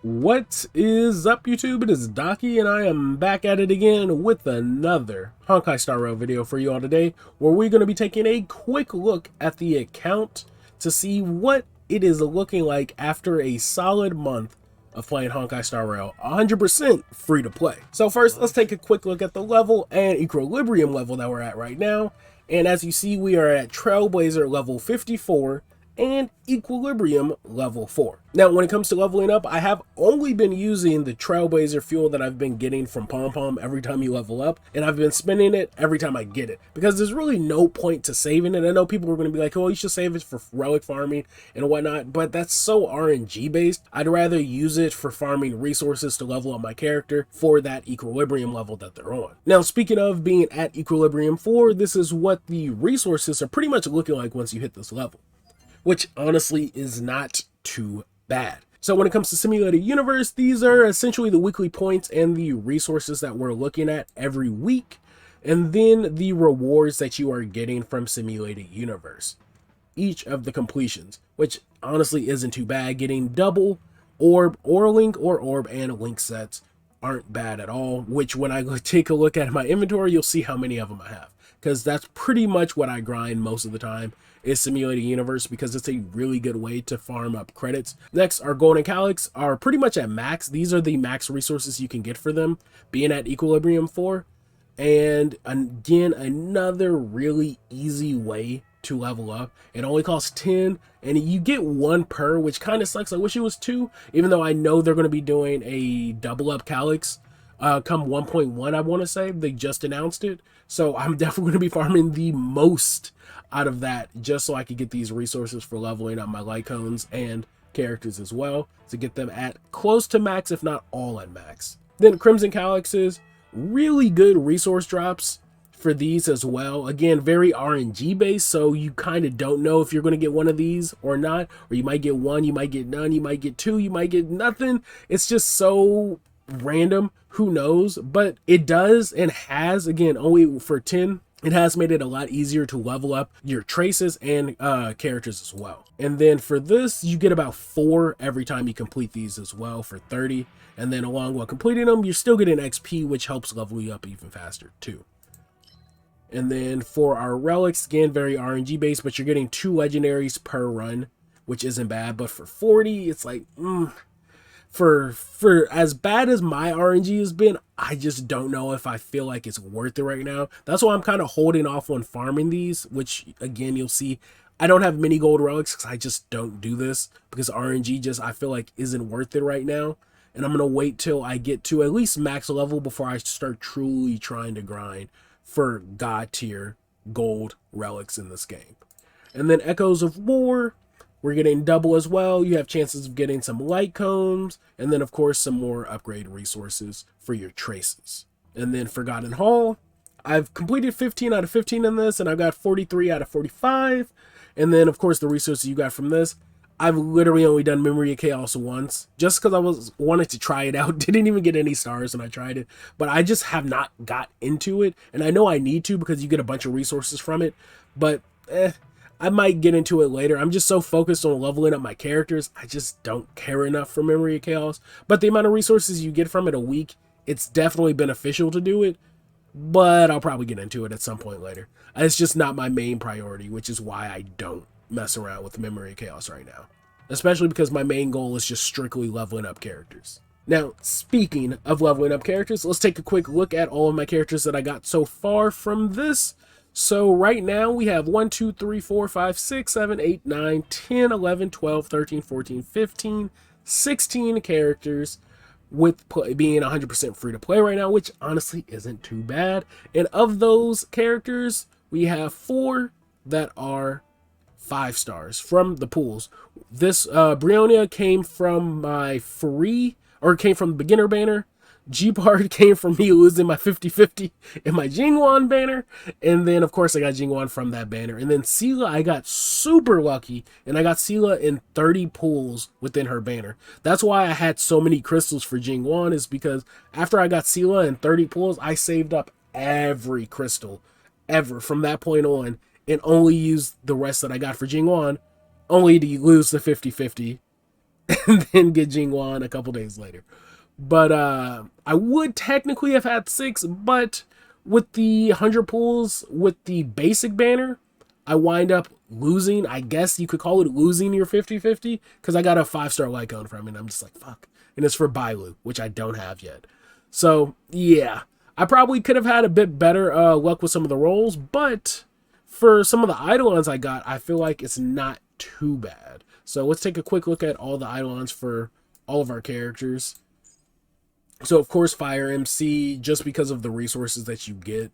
What is up, YouTube? It is Docky, and I am back at it again with another Honkai Star Rail video for you all today, where we're going to be taking a quick look at the account to see what it is looking like after a solid month of playing Honkai Star Rail, 100% free to play. So first, let's take a quick look at the level and equilibrium level that we're at right now. And as you see, we are at Trailblazer level 54, and equilibrium level 4. Now, when it comes to leveling up, I have only been using the Trailblazer fuel that I've been getting from Pom Pom every time you level up, and I've been spending it every time I get it, because there's really no point to saving it. I know people are going to be like, oh, you should save it for relic farming and whatnot, but that's so RNG based. I'd rather use it for farming resources to level up my character for that equilibrium level that they're on. Now, speaking of being at equilibrium 4, this is what the resources are pretty much looking like once you hit this level, which honestly is not too bad. So when it comes to Simulated Universe, these are essentially the weekly points and the resources that we're looking at every week, and then the rewards that you are getting from Simulated Universe. Each of the completions, which honestly isn't too bad. Getting double orb or link or orb and link sets aren't bad at all, which when I take a look at my inventory, you'll see how many of them I have, because that's pretty much what I grind most of the time, is Simulated Universe, because it's a really good way to farm up credits. Next, our golden calyx are pretty much at max. These are the max resources you can get for them, being at equilibrium 4. And again, another really easy way to level up. It only costs 10, and you get 1 per, which kind of sucks. I wish it was 2, even though I know they're going to be doing a double up calyx come 1.1, I want to say. They just announced it, so I'm definitely going to be farming the most out of that, just so I could get these resources for leveling up my light cones and characters as well, to get them at close to max, if not all at max. Then Crimson Calyxes, really good resource drops for these as well. Again, very RNG based, so you kind of don't know if you're going to get one of these or not, or you might get one, you might get none, you might get 2, you might get nothing. It's just so random, who knows, but it does and has, again, only for 10, it has made it a lot easier to level up your traces and characters as well. And then for this, you get about 4 every time you complete these as well for 30. And then along while completing them, you're still getting XP, which helps level you up even faster too. And then for our relics, again, very RNG based, but you're getting 2 legendaries per run, which isn't bad. But for 40, it's like, for as bad as my RNG has been, I just don't know if I feel like it's worth it right now. That's why I'm kind of holding off on farming these, which again, you'll see I don't have many gold relics because I just don't do this, because RNG just, I feel like, isn't worth it right now. And I'm going to wait till I get to at least max level before I start truly trying to grind for god tier gold relics in this game. And then Echoes of War, we're getting double as well. You have chances of getting some light cones, and then of course some more upgrade resources for your traces. And then Forgotten Hall, I've completed 15 out of 15 in this, and I've got 43 out of 45. And then of course the resources you got from this, I've literally only done Memory of Chaos once, just because I wanted to try it out. Didn't even get any stars when I tried it, but I just have not got into it, and I know I need to, because you get a bunch of resources from it, but I might get into it later. I'm just so focused on leveling up my characters, I just don't care enough for Memory of Chaos. But the amount of resources you get from it a week, it's definitely beneficial to do it, but I'll probably get into it at some point later. It's just not my main priority, which is why I don't mess around with Memory of Chaos right now, especially because my main goal is just strictly leveling up characters. Now, speaking of leveling up characters, let's take a quick look at all of my characters that I got so far from this. So right now we have 1, 2, 3, 4, 5, 6, 7, 8, 9, 10, 11, 12, 13, 14, 15, 16 characters, with being 100% free to play right now, which honestly isn't too bad. And of those characters, we have 4 that are 5 stars from the pools. This Bronya came from my free, or came from the beginner banner. Gepard came from me losing my 50-50 in my Jing banner. And then, of course, I got Jing from that banner. And then Seele, I got super lucky, and I got Seele in 30 pools within her banner. That's why I had so many crystals for Jing, is because after I got Seele in 30 pools, I saved up every crystal ever from that point on, and only used the rest that I got for Jing only to lose the 50-50 and then get Jing Yuan a couple days later. But I would technically have had 6, but with the 100 pulls with the basic banner, I wind up losing. I guess you could call it losing your 50-50 because I got a 5-star Lycone from it. And I'm just like, fuck. And it's for Bailu, which I don't have yet. So, yeah. I probably could have had a bit better luck with some of the rolls, but for some of the Eidolons I got, I feel like it's not too bad. So let's take a quick look at all the Eidolons for all of our characters. So, of course, Fire MC, just because of the resources that you get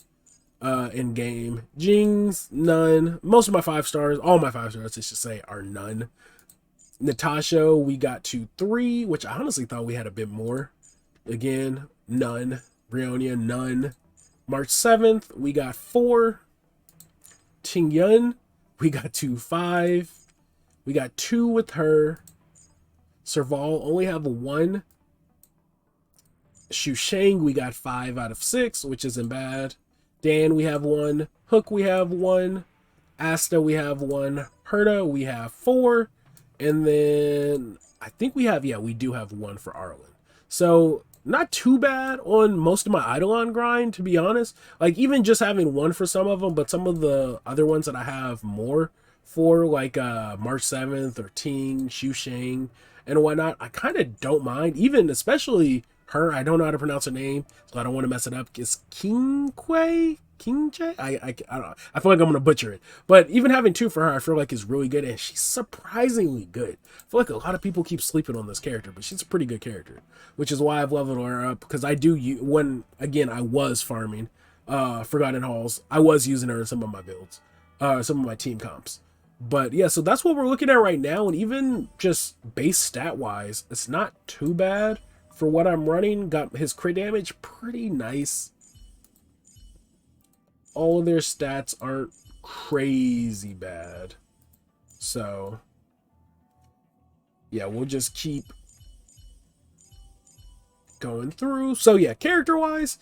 in game. Jing's, none. Most of my 5 stars, all my 5 stars, I should say, are none. Natasha, we got 2, 3, which I honestly thought we had a bit more. Again, none. Bronya, none. March 7th, we got 4. Ting Yun, we got 2, 5. We got 2 with her. Serval, only have 1. Shu Shang, we got 5 out of 6, which isn't bad. Dan, we have 1. Hook, we have 1. Asta, we have 1. Herta, we have 4. And then I think we have, yeah, we do have 1 for Arlen. So not too bad on most of my Eidolon grind, to be honest. Like even just having 1 for some of them, but some of the other ones that I have more for, like March 7th or Ting, Shu Shang, and whatnot, I kind of don't mind. Even especially her, I don't know how to pronounce her name, so I don't want to mess it up. It's King Quay? King J? I don't know. I feel like I'm going to butcher it. But even having 2 for her, I feel like is really good, and she's surprisingly good. I feel like a lot of people keep sleeping on this character, but she's a pretty good character, which is why I've leveled her up, because I do, when, again, I was farming Forgotten Halls, I was using her in some of my builds, some of my team comps. But yeah, so that's what we're looking at right now, and even just base stat-wise, it's not too bad for what I'm running. Got his crit damage pretty nice. All of their stats aren't crazy bad. So, yeah, we'll just keep going through. So, yeah, character-wise,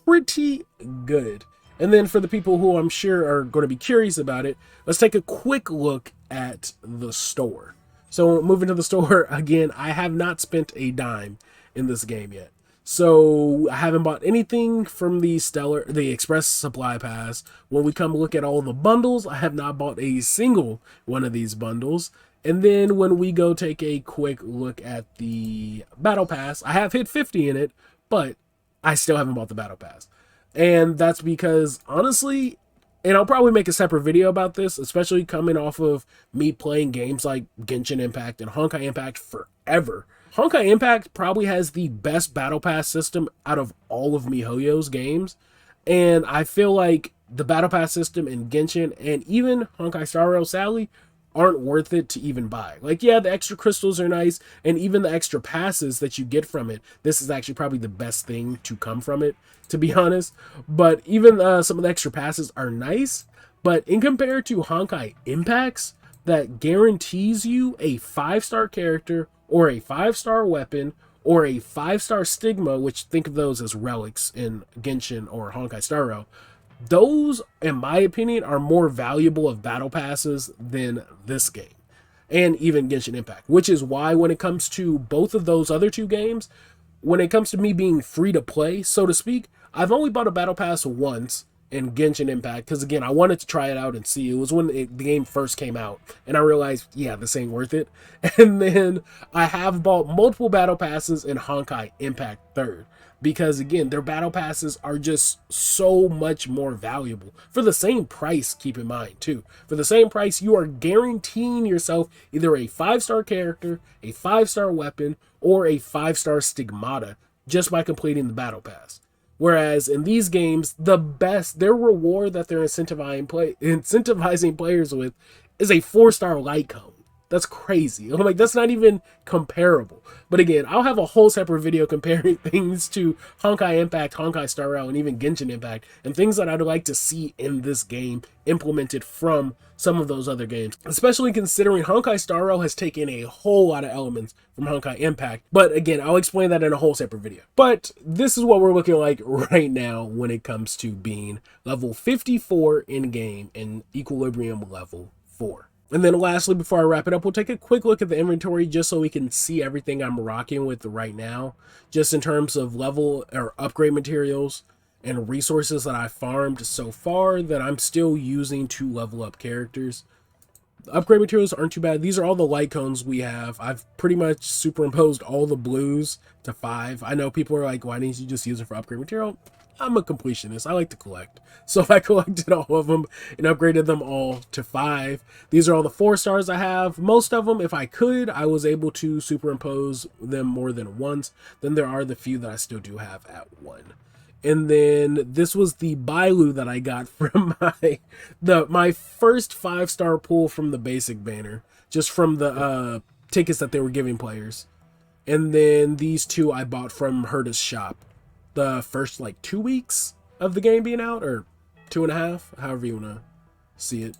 pretty good. And then for the people who I'm sure are going to be curious about it, let's take a quick look at the store. So, moving to the store, again, I have not spent a dime in this game yet. So I haven't bought anything from the Express Supply Pass. When we come look at all the bundles, I have not bought a single one of these bundles. And then when we go take a quick look at the Battle Pass, I have hit 50 in it, but I still haven't bought the Battle Pass. And that's because, honestly, and I'll probably make a separate video about this, especially coming off of me playing games like Genshin Impact and Honkai Impact forever. Honkai Impact probably has the best Battle Pass system out of all of MiHoYo's games. And I feel like the Battle Pass system in Genshin and even Honkai Star Rail Sally aren't worth it to even buy. Like, yeah, the extra crystals are nice, and even the extra passes that you get from it, this is actually probably the best thing to come from it, to be honest. But even some of the extra passes are nice, but in compared to Honkai Impacts, that guarantees you a 5-star character or a 5-star weapon or a 5-star stigma, which think of those as relics in Genshin or Honkai Star Rail, those, in my opinion, are more valuable of battle passes than this game. And even Genshin Impact, which is why when it comes to both of those other 2 games, when it comes to me being free to play, so to speak, I've only bought a battle pass once in Genshin Impact, because again, I wanted to try it out and see. It was when the game first came out, and I realized, yeah, this ain't worth it. And then I have bought multiple battle passes in Honkai Impact 3rd, because again, their battle passes are just so much more valuable for the same price. Keep in mind too, for the same price, you are guaranteeing yourself either a 5-star character, a 5-star weapon, or a 5-star stigmata just by completing the battle pass. Whereas in these games, their reward that they're incentivizing players with is a 4-star light cone. That's crazy. I'm like, that's not even comparable. But again, I'll have a whole separate video comparing things to Honkai Impact, Honkai Star Rail, and even Genshin Impact, and things that I'd like to see in this game implemented from some of those other games. Especially considering Honkai Star Rail has taken a whole lot of elements from Honkai Impact. But again, I'll explain that in a whole separate video. But this is what we're looking like right now when it comes to being level 54 in-game and Equilibrium level 4. And then lastly, before I wrap it up, we'll take a quick look at the inventory just so we can see everything I'm rocking with right now, just in terms of level or upgrade materials and resources that I farmed so far that I'm still using to level up characters. The upgrade materials aren't too bad. These are all the light cones we have. I've pretty much superimposed all the blues to 5. I know people are like, why didn't you just use it for upgrade material? I'm a completionist. I like to collect. So I collected all of them and upgraded them all to 5. These are all the 4 stars I have. Most of them, if I could, I was able to superimpose them more than once. Then there are the few that I still do have at 1. And then this was the Bailu that I got from my first 5-star pull from the basic banner, just from the tickets that they were giving players. And then these 2 I bought from Herta's shop the first like 2 weeks of the game being out, or 2.5, however you want to see it.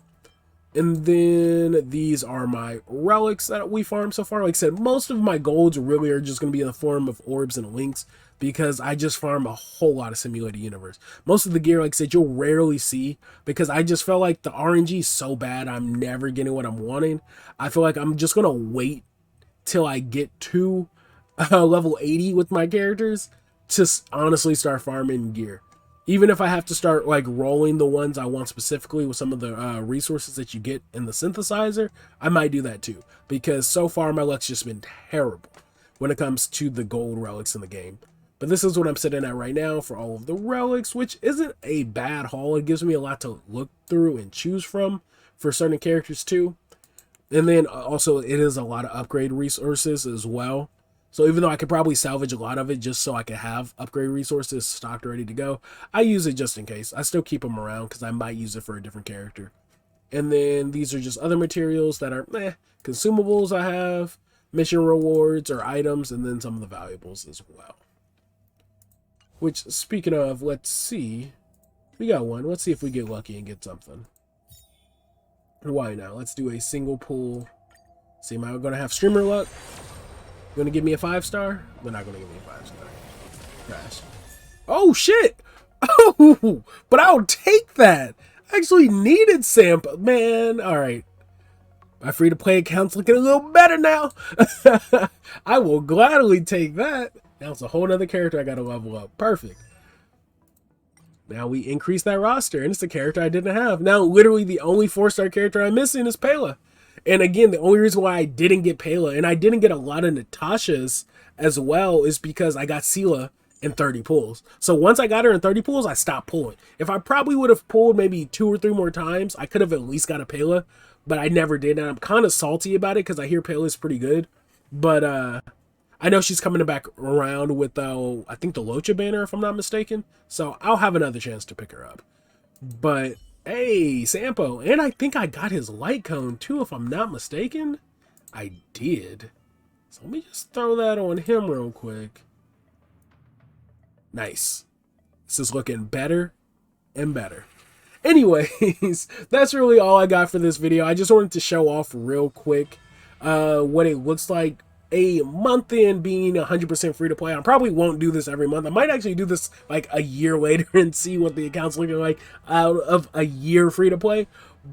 And then these are my relics that we farmed so far. Like I said, most of my golds really are just going to be in the form of orbs and links, because I just farm a whole lot of simulated universe. Most of the gear, like I said, you'll rarely see, because I just felt like the RNG is so bad, I'm never getting what I'm wanting. I feel like I'm just going to wait till I get to level 80 with my characters to honestly start farming gear. Even if I have to start like rolling the ones I want specifically with some of the resources that you get in the synthesizer, I might do that too. Because so far my luck's just been terrible when it comes to the gold relics in the game. But this is what I'm sitting at right now for all of the relics, which isn't a bad haul. It gives me a lot to look through and choose from for certain characters too. And then also it is a lot of upgrade resources as well. So even though I could probably salvage a lot of it just so I could have upgrade resources stocked ready to go, I use it just in case. I still keep them around because I might use it for a different character. And then these are just other materials that are consumables I have, mission rewards or items, and then some of the valuables as well. Which, speaking of, let's see. We got one. Let's see if we get lucky and get something. Why not? Let's do a single pull. See, am I going to have streamer luck? Going to give me a 5-star? They're not going to give me a 5-star. Crash. Oh, shit! Oh, but I'll take that! I actually needed sample. Man, alright. My free-to-play account's looking a little better now. I will gladly take that. Now it's a whole other character I got to level up. Perfect. Now we increase that roster, and it's a character I didn't have. Now, literally, the only 4-star character I'm missing is Pela. And again, the only reason why I didn't get Pela, and I didn't get a lot of Natashas as well, is because I got Seele in 30 pulls. So once I got her in 30 pulls, I stopped pulling. If I probably would have pulled maybe 2 or 3 more times, I could have at least got a Pela, but I never did. And I'm kind of salty about it because I hear Pela is pretty good. But I know she's coming back around with, I think, the Locha banner, if I'm not mistaken. So I'll have another chance to pick her up. But hey, Sampo, and I think I got his light cone too, if I'm not mistaken. I did. So let me just throw that on him real quick. Nice. This is looking better and better. Anyways, that's really all I got for this video. I just wanted to show off real quick what it looks like a month in being 100% free to play. I probably won't do this every month. I might actually do this like a year later and see what the account's looking like out of a year free to play.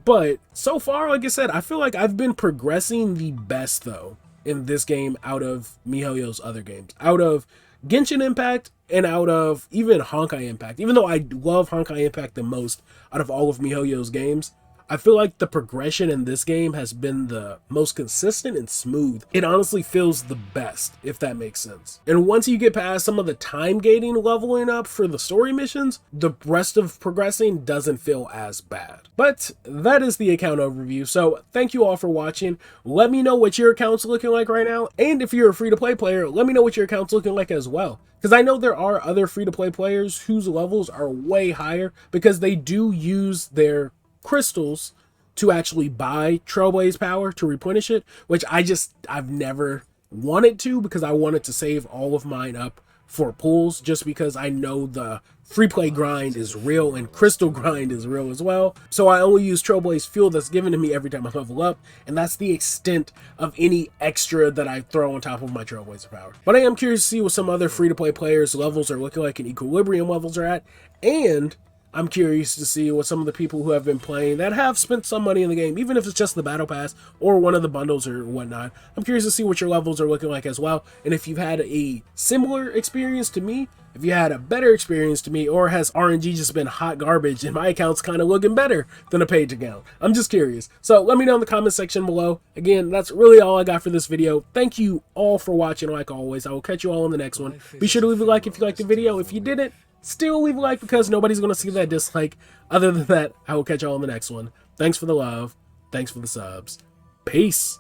But so far, like I said, I feel like I've been progressing the best though in this game out of MiHoYo's other games, out of Genshin Impact and out of even Honkai Impact. Even though I love Honkai Impact the most out of all of MiHoYo's games, I feel like the progression in this game has been the most consistent and smooth. It honestly feels the best, if that makes sense. And once you get past some of the time gating leveling up for the story missions, the rest of progressing doesn't feel as bad. But that is the account overview. So thank you all for watching. Let me know what your account's looking like right now. And if you're a free-to-play player, let me know what your account's looking like as well. Because I know there are other free-to-play players whose levels are way higher because they do use their crystals to actually buy Trailblaze power to replenish it, which I've never wanted to, because I wanted to save all of mine up for pulls, just because I know the free play grind is real and crystal grind is real as well. So I only use Trailblaze fuel that's given to me every time I level up, and that's the extent of any extra that I throw on top of my Trailblazer power. But I am curious to see what some other free to play players levels are looking like and equilibrium levels are at, and I'm curious to see what some of the people who have been playing that have spent some money in the game, even if it's just the battle pass or one of the bundles or whatnot, I'm curious to see what your levels are looking like as well. And if you've had a similar experience to me, if you had a better experience to me, or has RNG just been hot garbage and my account's kind of looking better than a page account? I'm just curious. So let me know in the comment section below. Again, that's really all I got for this video. Thank you all for watching. Like always, I will catch you all in the next one. Be sure to leave a like if you liked the video. If you didn't, still leave a like because nobody's going to see that dislike. Other than that, I will catch you all in the next one. Thanks for the love. Thanks for the subs. Peace.